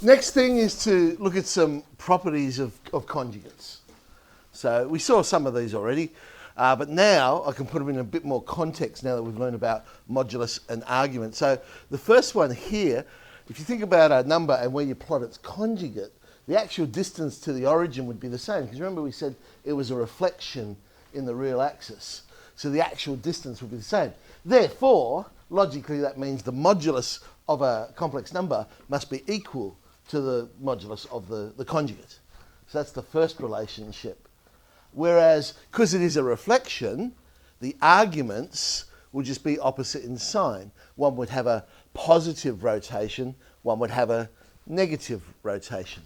Next thing is to look at some properties of conjugates. So we saw some of these already, but now I can put them in a bit more context now that we've learned about modulus and argument. So the first one here, if you think about a number and where you plot its conjugate, the actual distance to the origin would be the same. Because remember we said it was a reflection in the real axis. So the actual distance would be the same. Therefore, logically that means the modulus of a complex number must be equal to the modulus of the conjugate. So that's the first relationship. Whereas, because it is a reflection, the arguments will just be opposite in sign. One would have a positive rotation, one would have a negative rotation.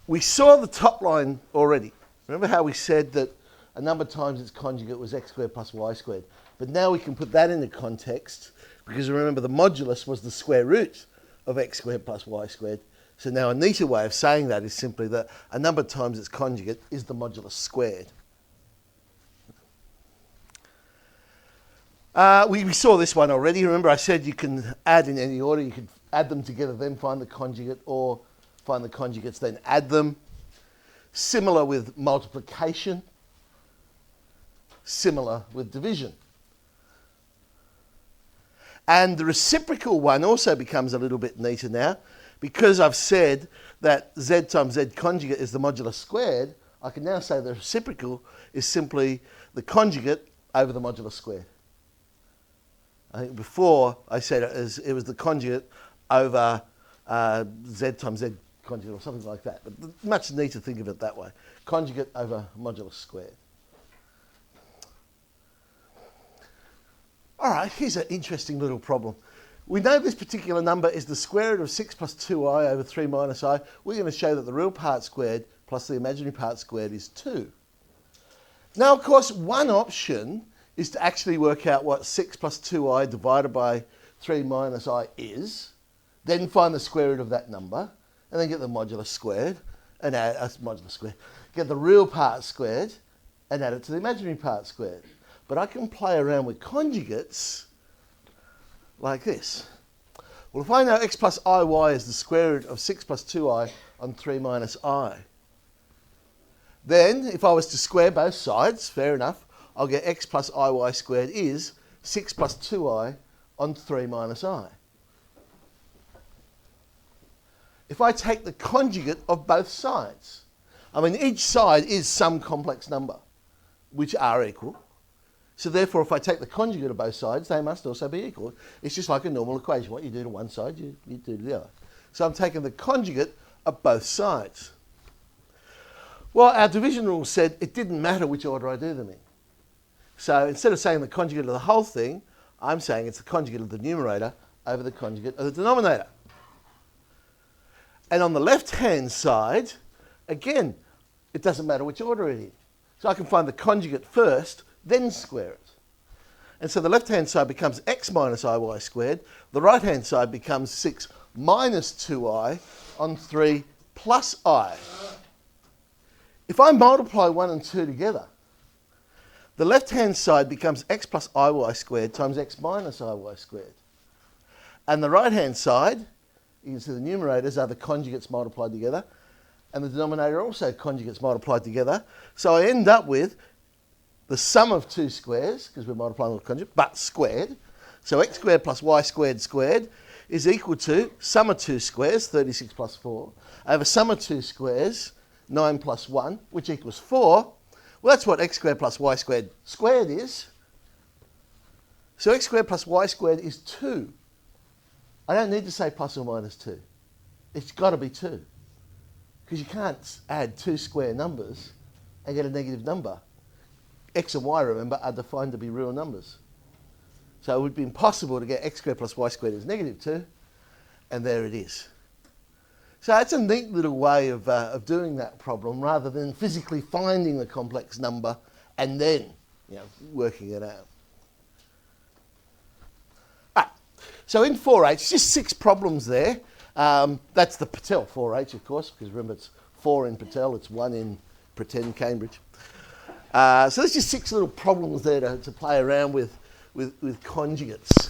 We saw the top line already. Remember how we said that a number times its conjugate was x squared plus y squared. But now we can put that into context because remember the modulus was the square root of x squared plus y squared. So now a neater way of saying that is simply that a number times its conjugate is the modulus squared. We saw this one already. Remember I said you can add in any order. You could add them together, then find the conjugate, or find the conjugates, then add them. Similar with multiplication. Similar with division. And the reciprocal one also becomes a little bit neater now. Because I've said that z times z conjugate is the modulus squared, I can now say the reciprocal is simply the conjugate over the modulus squared. I think before I said it was the conjugate over z times z conjugate or something like that. But much neater to think of it that way. Conjugate over modulus squared. All right, here's an interesting little problem. We know this particular number is the square root of 6 plus 2i over 3 minus I. We're going to show that the real part squared plus the imaginary part squared is 2. Now, of course, one option is to actually work out what 6 plus 2i divided by 3 minus I is, then find the square root of that number, and then get the modulus squared, and add modulus squared. Get the real part squared, and add it to the imaginary part squared. But I can play around with conjugates like this. Well, if I know x plus iy is the square root of 6 plus 2i on 3 minus I, then if I was to square both sides, fair enough, I'll get x plus iy squared is 6 plus 2i on 3 minus I. If I take the conjugate of both sides, I mean each side is some complex number, which are equal. So therefore, if I take the conjugate of both sides, they must also be equal. It's just like a normal equation. What you do to one side, you do to the other. So I'm taking the conjugate of both sides. Well, our division rule said it didn't matter which order I do them in. So instead of saying the conjugate of the whole thing, I'm saying it's the conjugate of the numerator over the conjugate of the denominator. And on the left-hand side, again, it doesn't matter which order it is. So I can find the conjugate first, then square it. And so the left-hand side becomes x minus iy squared. The right-hand side becomes 6 minus 2i on 3 plus I. If I multiply 1 and 2 together, the left-hand side becomes x plus iy squared times x minus iy squared. And the right-hand side, you can see the numerators are the conjugates multiplied together, and the denominator also conjugates multiplied together. So I end up with the sum of two squares, because we're multiplying with conjugate, but squared. So x squared plus y squared squared is equal to sum of two squares, 36 plus 4, over sum of two squares, 9 plus 1, which equals 4. Well, that's what x squared plus y squared squared is. So x squared plus y squared is 2. I don't need to say plus or minus 2. It's got to be 2. Because you can't add two square numbers and get a negative number. X and y, remember, are defined to be real numbers. So it would be impossible to get x squared plus y squared as negative 2, and there it is. So it's a neat little way of doing that problem, rather than physically finding the complex number and then working it out. So in 4H, just 6 problems there. That's the Patel 4H, of course, because remember it's 4 in Patel, it's 1 in Pretend Cambridge. So there's just 6 little problems there to play around with with conjugates.